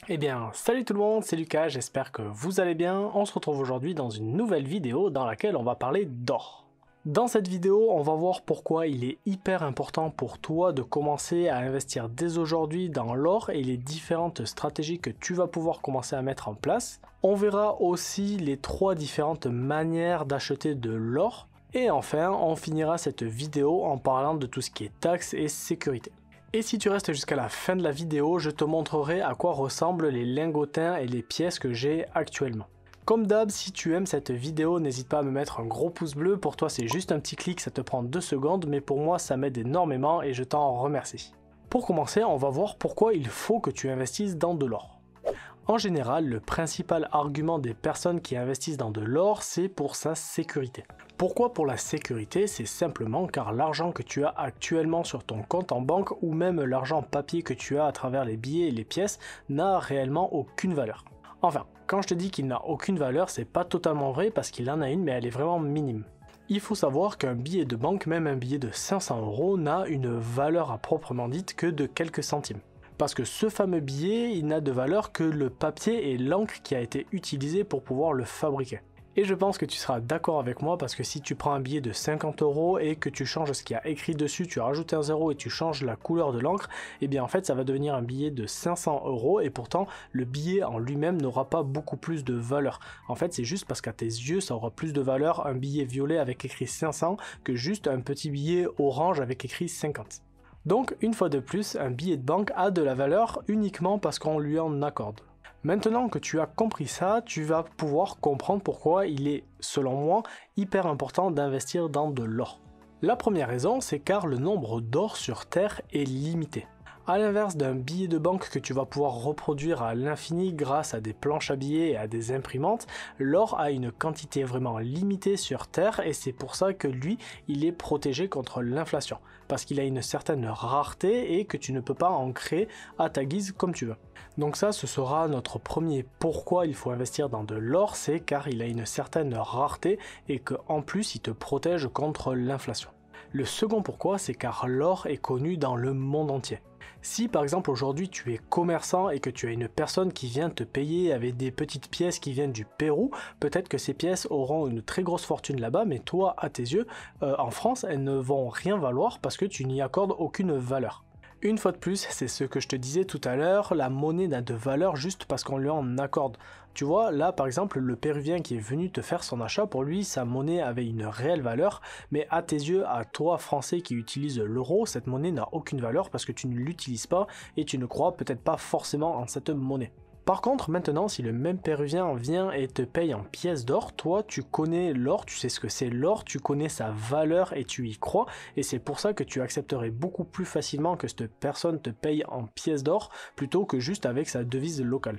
Eh bien, salut tout le monde, c'est Lucas, j'espère que vous allez bien. On se retrouve aujourd'hui dans une nouvelle vidéo dans laquelle on va parler d'or. Dans cette vidéo, on va voir pourquoi il est hyper important pour toi de commencer à investir dès aujourd'hui dans l'or et les différentes stratégies que tu vas pouvoir commencer à mettre en place. On verra aussi les 3 différentes manières d'acheter de l'or. Et enfin, on finira cette vidéo en parlant de tout ce qui est taxes et sécurité. Et si tu restes jusqu'à la fin de la vidéo, je te montrerai à quoi ressemblent les lingotins et les pièces que j'ai actuellement. Comme d'hab, si tu aimes cette vidéo, n'hésite pas à me mettre un gros pouce bleu. Pour toi, c'est juste un petit clic, ça te prend 2 secondes, mais pour moi, ça m'aide énormément et je t'en remercie. Pour commencer, on va voir pourquoi il faut que tu investisses dans de l'or. En général, le principal argument des personnes qui investissent dans de l'or, c'est pour sa sécurité. Pourquoi pour la sécurité? C'est simplement car l'argent que tu as actuellement sur ton compte en banque ou même l'argent papier que tu as à travers les billets et les pièces n'a réellement aucune valeur. Enfin, quand je te dis qu'il n'a aucune valeur, c'est pas totalement vrai parce qu'il en a une mais elle est vraiment minime. Il faut savoir qu'un billet de banque, même un billet de 500 €, n'a une valeur à proprement dite que de quelques centimes. Parce que ce fameux billet, il n'a de valeur que le papier et l'encre qui a été utilisé pour pouvoir le fabriquer. Et je pense que tu seras d'accord avec moi parce que si tu prends un billet de 50 € et que tu changes ce qu'il y a écrit dessus, tu rajoutes un 0 et tu changes la couleur de l'encre, et bien en fait ça va devenir un billet de 500 € et pourtant le billet en lui-même n'aura pas beaucoup plus de valeur. En fait c'est juste parce qu'à tes yeux ça aura plus de valeur un billet violet avec écrit 500 que juste un petit billet orange avec écrit 50. Donc, une fois de plus, un billet de banque a de la valeur uniquement parce qu'on lui en accorde. Maintenant que tu as compris ça, tu vas pouvoir comprendre pourquoi il est, selon moi, hyper important d'investir dans de l'or. La première raison, c'est car le nombre d'or sur Terre est limité. A l'inverse d'un billet de banque que tu vas pouvoir reproduire à l'infini grâce à des planches à billets et à des imprimantes, l'or a une quantité vraiment limitée sur Terre et c'est pour ça que lui, il est protégé contre l'inflation. Parce qu'il a une certaine rareté et que tu ne peux pas en créer à ta guise comme tu veux. Donc ça, ce sera notre premier pourquoi il faut investir dans de l'or, c'est car il a une certaine rareté et qu'en plus il te protège contre l'inflation. Le second pourquoi, c'est car l'or est connu dans le monde entier. Si par exemple aujourd'hui tu es commerçant et que tu as une personne qui vient te payer avec des petites pièces qui viennent du Pérou, peut-être que ces pièces auront une très grosse fortune là-bas, mais toi à tes yeux, en France, elles ne vont rien valoir parce que tu n'y accordes aucune valeur. Une fois de plus, c'est ce que je te disais tout à l'heure, la monnaie n'a de valeur juste parce qu'on lui en accorde. Tu vois, là par exemple, le Péruvien qui est venu te faire son achat, pour lui, sa monnaie avait une réelle valeur, mais à tes yeux, à toi Français qui utilise l'euro, cette monnaie n'a aucune valeur parce que tu ne l'utilises pas et tu ne crois peut-être pas forcément en cette monnaie. Par contre, maintenant, si le même Péruvien vient et te paye en pièces d'or, toi, tu connais l'or, tu sais ce que c'est l'or, tu connais sa valeur et tu y crois, et c'est pour ça que tu accepterais beaucoup plus facilement que cette personne te paye en pièces d'or plutôt que juste avec sa devise locale.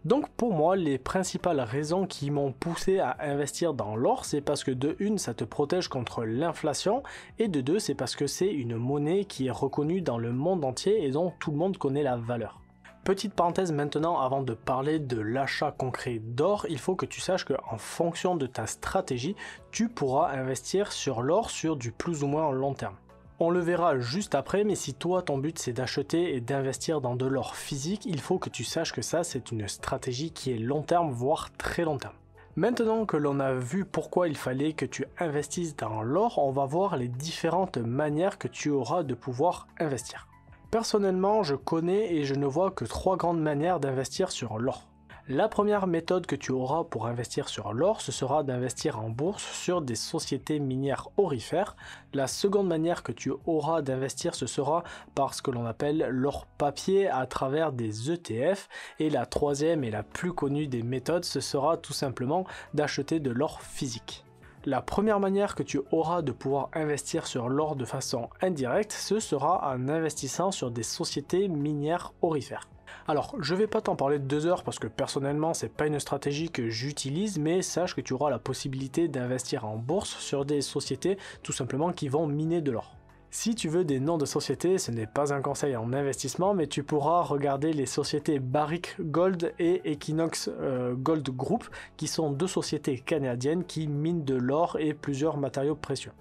Donc pour moi, les principales raisons qui m'ont poussé à investir dans l'or, c'est parce que de une, ça te protège contre l'inflation, et de deux, c'est parce que c'est une monnaie qui est reconnue dans le monde entier et dont tout le monde connaît la valeur. Petite parenthèse maintenant, avant de parler de l'achat concret d'or, il faut que tu saches qu'en fonction de ta stratégie, tu pourras investir sur l'or sur du plus ou moins long terme. On le verra juste après, mais si toi ton but c'est d'acheter et d'investir dans de l'or physique, il faut que tu saches que ça c'est une stratégie qui est long terme, voire très long terme. Maintenant que l'on a vu pourquoi il fallait que tu investisses dans l'or, on va voir les différentes manières que tu auras de pouvoir investir. Personnellement, je connais et je ne vois que 3 grandes manières d'investir sur l'or. La première méthode que tu auras pour investir sur l'or, ce sera d'investir en bourse sur des sociétés minières aurifères. La seconde manière que tu auras d'investir, ce sera par ce que l'on appelle l'or papier à travers des ETF. Et la troisième et la plus connue des méthodes, ce sera tout simplement d'acheter de l'or physique. La première manière que tu auras de pouvoir investir sur l'or de façon indirecte, ce sera en investissant sur des sociétés minières aurifères. Alors, je vais pas t'en parler de 2 heures parce que personnellement, c'est pas une stratégie que j'utilise, mais sache que tu auras la possibilité d'investir en bourse sur des sociétés tout simplement qui vont miner de l'or. Si tu veux des noms de sociétés, ce n'est pas un conseil en investissement, mais tu pourras regarder les sociétés Barrick Gold et Equinox Gold Group, qui sont 2 sociétés canadiennes qui minent de l'or et plusieurs matériaux précieux.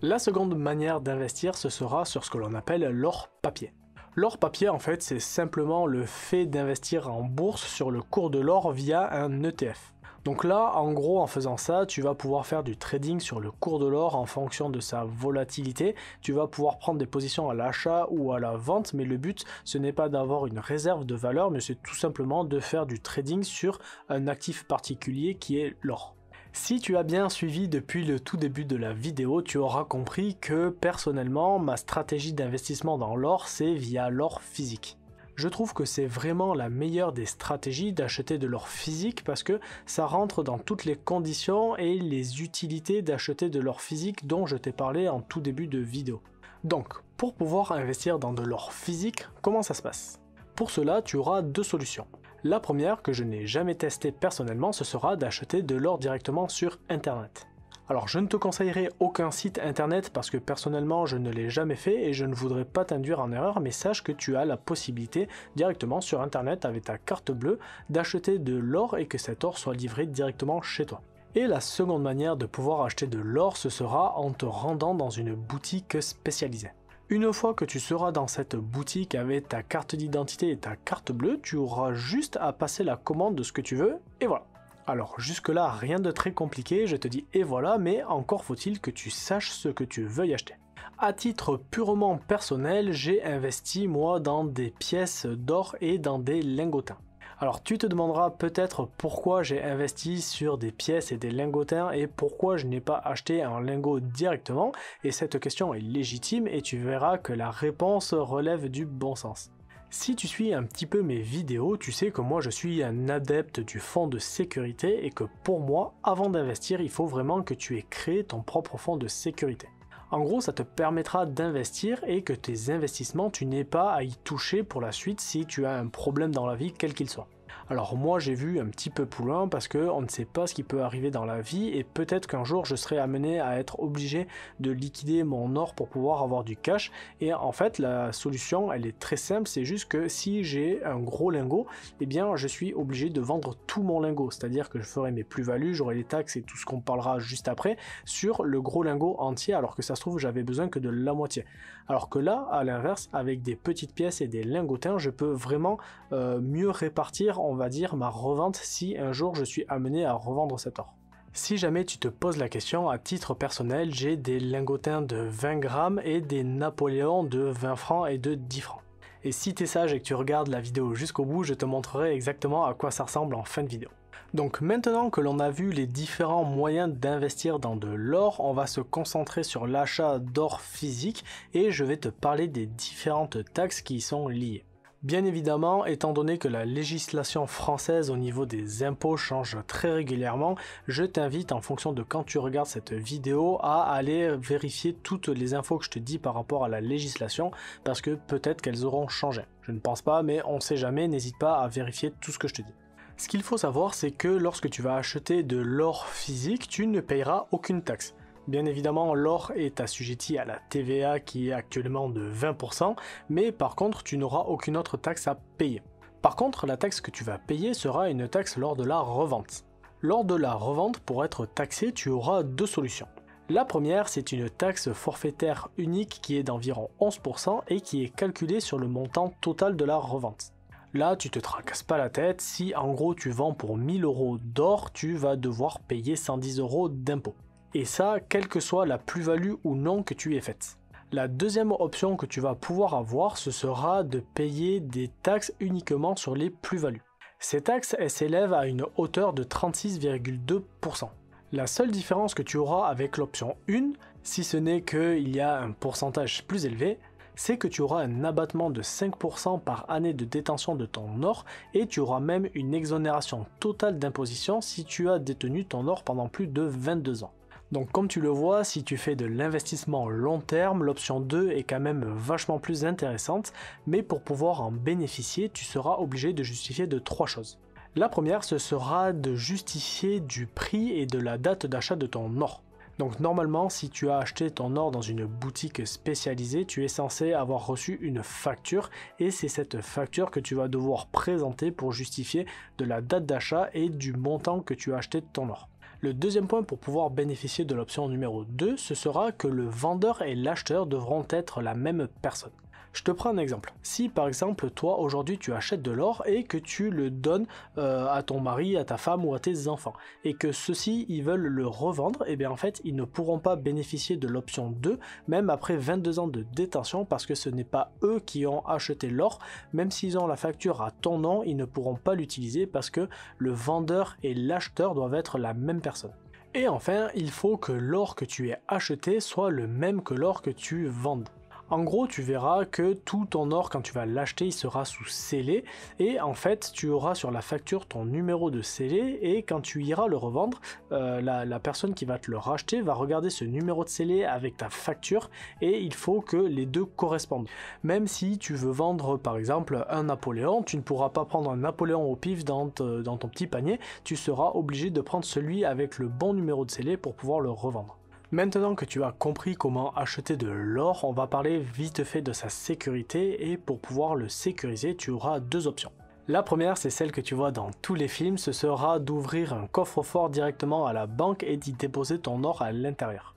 La seconde manière d'investir, ce sera sur ce que l'on appelle l'or papier. L'or papier, en fait, c'est simplement le fait d'investir en bourse sur le cours de l'or via un ETF. Donc là, en gros, en faisant ça, tu vas pouvoir faire du trading sur le cours de l'or en fonction de sa volatilité. Tu vas pouvoir prendre des positions à l'achat ou à la vente, mais le but, ce n'est pas d'avoir une réserve de valeur, mais c'est tout simplement de faire du trading sur un actif particulier qui est l'or. Si tu as bien suivi depuis le tout début de la vidéo, tu auras compris que personnellement, ma stratégie d'investissement dans l'or, c'est via l'or physique. Je trouve que c'est vraiment la meilleure des stratégies d'acheter de l'or physique parce que ça rentre dans toutes les conditions et les utilités d'acheter de l'or physique dont je t'ai parlé en tout début de vidéo. Donc, pour pouvoir investir dans de l'or physique, comment ça se passe? Pour cela, tu auras deux solutions. La première, que je n'ai jamais testée personnellement, ce sera d'acheter de l'or directement sur Internet. Alors je ne te conseillerais aucun site internet parce que personnellement je ne l'ai jamais fait et je ne voudrais pas t'induire en erreur, mais sache que tu as la possibilité directement sur internet avec ta carte bleue d'acheter de l'or et que cet or soit livré directement chez toi. Et la seconde manière de pouvoir acheter de l'or, ce sera en te rendant dans une boutique spécialisée. Une fois que tu seras dans cette boutique avec ta carte d'identité et ta carte bleue, tu auras juste à passer la commande de ce que tu veux et voilà. Alors jusque là rien de très compliqué, je te dis et voilà, mais encore faut-il que tu saches ce que tu veuilles acheter. À titre purement personnel, j'ai investi moi dans des pièces d'or et dans des lingotins. Alors tu te demanderas peut-être pourquoi j'ai investi sur des pièces et des lingotins et pourquoi je n'ai pas acheté un lingot directement, et cette question est légitime et tu verras que la réponse relève du bon sens. Si tu suis un petit peu mes vidéos, tu sais que moi je suis un adepte du fonds de sécurité et que pour moi, avant d'investir, il faut vraiment que tu aies créé ton propre fonds de sécurité. En gros, ça te permettra d'investir et que tes investissements, tu n'aies pas à y toucher pour la suite si tu as un problème dans la vie, quel qu'il soit. Alors moi j'ai vu un petit peu plus loin parce qu'on ne sait pas ce qui peut arriver dans la vie et peut-être qu'un jour je serai amené à être obligé de liquider mon or pour pouvoir avoir du cash, et en fait la solution elle est très simple, c'est juste que si j'ai un gros lingot, eh bien je suis obligé de vendre tout mon lingot, c'est-à-dire que je ferai mes plus-values, j'aurai les taxes et tout ce qu'on parlera juste après sur le gros lingot entier, alors que ça se trouve j'avais besoin que de la moitié. Alors que là, à l'inverse, avec des petites pièces et des lingotins, je peux vraiment mieux répartir, on va dire, ma revente si un jour je suis amené à revendre cet or. Si jamais tu te poses la question, à titre personnel, j'ai des lingotins de 20 grammes et des Napoléons de 20 francs et de 10 francs. Et si tu es sage et que tu regardes la vidéo jusqu'au bout, je te montrerai exactement à quoi ça ressemble en fin de vidéo. Donc maintenant que l'on a vu les différents moyens d'investir dans de l'or, on va se concentrer sur l'achat d'or physique et je vais te parler des différentes taxes qui y sont liées. Bien évidemment, étant donné que la législation française au niveau des impôts change très régulièrement, je t'invite en fonction de quand tu regardes cette vidéo à aller vérifier toutes les infos que je te dis par rapport à la législation parce que peut-être qu'elles auront changé. Je ne pense pas, mais on ne sait jamais, n'hésite pas à vérifier tout ce que je te dis. Ce qu'il faut savoir, c'est que lorsque tu vas acheter de l'or physique, tu ne payeras aucune taxe. Bien évidemment, l'or est assujetti à la TVA qui est actuellement de 20%, mais par contre, tu n'auras aucune autre taxe à payer. Par contre, la taxe que tu vas payer sera une taxe lors de la revente. Lors de la revente, pour être taxé, tu auras deux solutions. La première, c'est une taxe forfaitaire unique qui est d'environ 11% et qui est calculée sur le montant total de la revente. Là, tu te tracasses pas la tête, si en gros tu vends pour 1000 € d'or, tu vas devoir payer 110 € d'impôt. Et ça, quelle que soit la plus-value ou non que tu aies faite. La deuxième option que tu vas pouvoir avoir, ce sera de payer des taxes uniquement sur les plus-values. Ces taxes, elles s'élèvent à une hauteur de 36,2%. La seule différence que tu auras avec l'option 1, si ce n'est qu'il y a un pourcentage plus élevé, c'est que tu auras un abattement de 5% par année de détention de ton or et tu auras même une exonération totale d'imposition si tu as détenu ton or pendant plus de 22 ans. Donc comme tu le vois, si tu fais de l'investissement long terme, l'option 2 est quand même vachement plus intéressante, mais pour pouvoir en bénéficier, tu seras obligé de justifier de 3 choses. La première, ce sera de justifier du prix et de la date d'achat de ton or. Donc normalement, si tu as acheté ton or dans une boutique spécialisée, tu es censé avoir reçu une facture et c'est cette facture que tu vas devoir présenter pour justifier de la date d'achat et du montant que tu as acheté de ton or. Le deuxième point pour pouvoir bénéficier de l'option numéro 2, ce sera que le vendeur et l'acheteur devront être la même personne. Je te prends un exemple. Si par exemple toi aujourd'hui tu achètes de l'or et que tu le donnes à ton mari, à ta femme ou à tes enfants et que ceux-ci ils veulent le revendre, et bien en fait ils ne pourront pas bénéficier de l'option 2 même après 22 ans de détention parce que ce n'est pas eux qui ont acheté l'or. Même s'ils ont la facture à ton nom, ils ne pourront pas l'utiliser parce que le vendeur et l'acheteur doivent être la même personne. Et enfin, il faut que l'or que tu aies acheté soit le même que l'or que tu vendes. En gros, tu verras que tout ton or, quand tu vas l'acheter, il sera sous scellé. Et en fait, tu auras sur la facture ton numéro de scellé. Et quand tu iras le revendre, la personne qui va te le racheter va regarder ce numéro de scellé avec ta facture. Et il faut que les deux correspondent. Même si tu veux vendre, par exemple, un Napoléon, tu ne pourras pas prendre un Napoléon au pif dans ton petit panier. Tu seras obligé de prendre celui avec le bon numéro de scellé pour pouvoir le revendre. Maintenant que tu as compris comment acheter de l'or, on va parler vite fait de sa sécurité et pour pouvoir le sécuriser, tu auras deux options. La première, c'est celle que tu vois dans tous les films, ce sera d'ouvrir un coffre-fort directement à la banque et d'y déposer ton or à l'intérieur.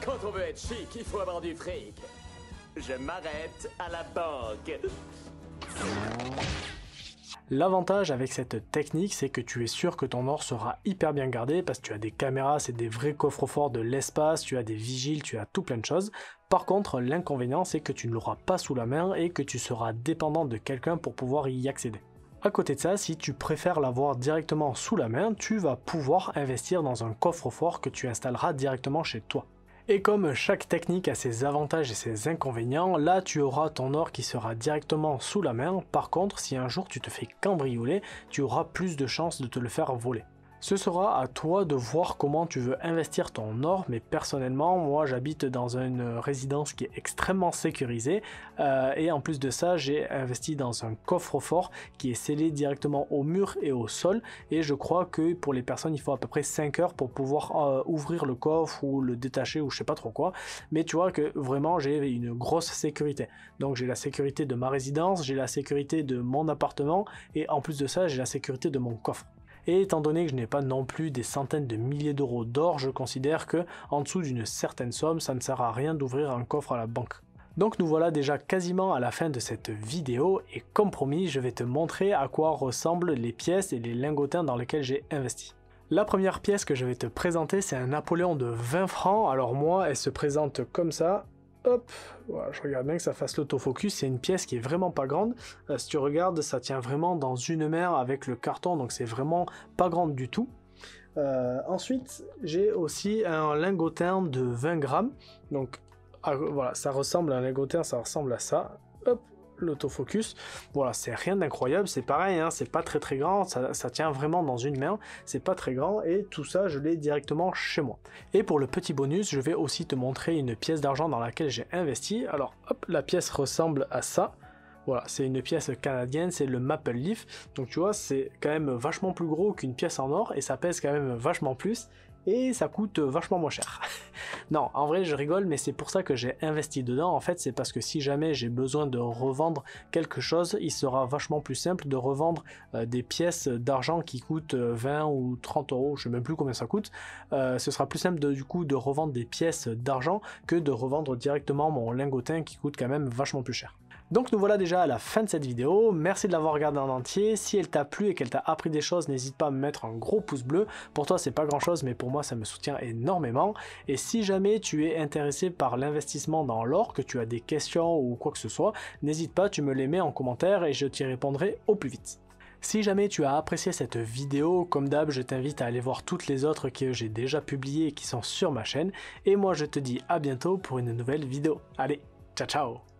Quand on veut être chic, il faut avoir du fric. Je m'arrête à la banque. L'avantage avec cette technique, c'est que tu es sûr que ton or sera hyper bien gardé parce que tu as des caméras, c'est des vrais coffres-forts de l'espace, tu as des vigiles, tu as tout plein de choses. Par contre, l'inconvénient, c'est que tu ne l'auras pas sous la main et que tu seras dépendant de quelqu'un pour pouvoir y accéder. À côté de ça, si tu préfères l'avoir directement sous la main, tu vas pouvoir investir dans un coffre-fort que tu installeras directement chez toi. Et comme chaque technique a ses avantages et ses inconvénients, là tu auras ton or qui sera directement sous la main. Par contre, si un jour tu te fais cambrioler, tu auras plus de chances de te le faire voler. Ce sera à toi de voir comment tu veux investir ton or, mais personnellement, moi j'habite dans une résidence qui est extrêmement sécurisée et en plus de ça, j'ai investi dans un coffre-fort qui est scellé directement au mur et au sol et je crois que pour les personnes, il faut à peu près 5 heures pour pouvoir ouvrir le coffre ou le détacher ou je sais pas trop quoi, mais tu vois que vraiment j'ai une grosse sécurité. Donc j'ai la sécurité de ma résidence, j'ai la sécurité de mon appartement et en plus de ça, j'ai la sécurité de mon coffre. Et étant donné que je n'ai pas non plus des centaines de milliers d'euros d'or, je considère que en dessous d'une certaine somme, ça ne sert à rien d'ouvrir un coffre à la banque. Donc nous voilà déjà quasiment à la fin de cette vidéo et comme promis, je vais te montrer à quoi ressemblent les pièces et les lingotins dans lesquels j'ai investi. La première pièce que je vais te présenter, c'est un Napoléon de 20 francs. Alors moi, elle se présente comme ça. Hop, voilà, je regarde bien que ça fasse l'autofocus, c'est une pièce qui est vraiment pas grande. Si tu regardes, ça tient vraiment dans une main avec le carton, donc c'est vraiment pas grande du tout. Ensuite, j'ai aussi un lingotin de 20 grammes. Donc voilà, ça ressemble à un lingotin, ça ressemble à ça. Hop, l'autofocus. Voilà, c'est rien d'incroyable, c'est pareil, hein, c'est pas très grand, ça tient vraiment dans une main, c'est pas très grand et tout ça je l'ai directement chez moi. Et pour le petit bonus, je vais aussi te montrer une pièce d'argent dans laquelle j'ai investi. Alors hop, la pièce ressemble à ça. Voilà, c'est une pièce canadienne, c'est le Maple Leaf. Donc tu vois, c'est quand même vachement plus gros qu'une pièce en or et ça pèse quand même vachement plus. Et ça coûte vachement moins cher. Non, en vrai je rigole, mais c'est pour ça que j'ai investi dedans. En fait, c'est parce que si jamais j'ai besoin de revendre quelque chose, il sera vachement plus simple de revendre des pièces d'argent qui coûtent 20 ou 30 euros, je sais même plus combien ça coûte. Ce sera plus simple du coup de revendre des pièces d'argent que de revendre directement mon lingotin qui coûte quand même vachement plus cher. Donc nous voilà déjà à la fin de cette vidéo, merci de l'avoir regardée en entier. Si elle t'a plu et qu'elle t'a appris des choses, n'hésite pas à me mettre un gros pouce bleu. Pour toi c'est pas grand chose, mais pour moi ça me soutient énormément. Et si jamais tu es intéressé par l'investissement dans l'or, que tu as des questions ou quoi que ce soit, n'hésite pas, tu me les mets en commentaire et je t'y répondrai au plus vite. Si jamais tu as apprécié cette vidéo, comme d'hab, je t'invite à aller voir toutes les autres que j'ai déjà publiées et qui sont sur ma chaîne. Et moi je te dis à bientôt pour une nouvelle vidéo. Allez, ciao ciao!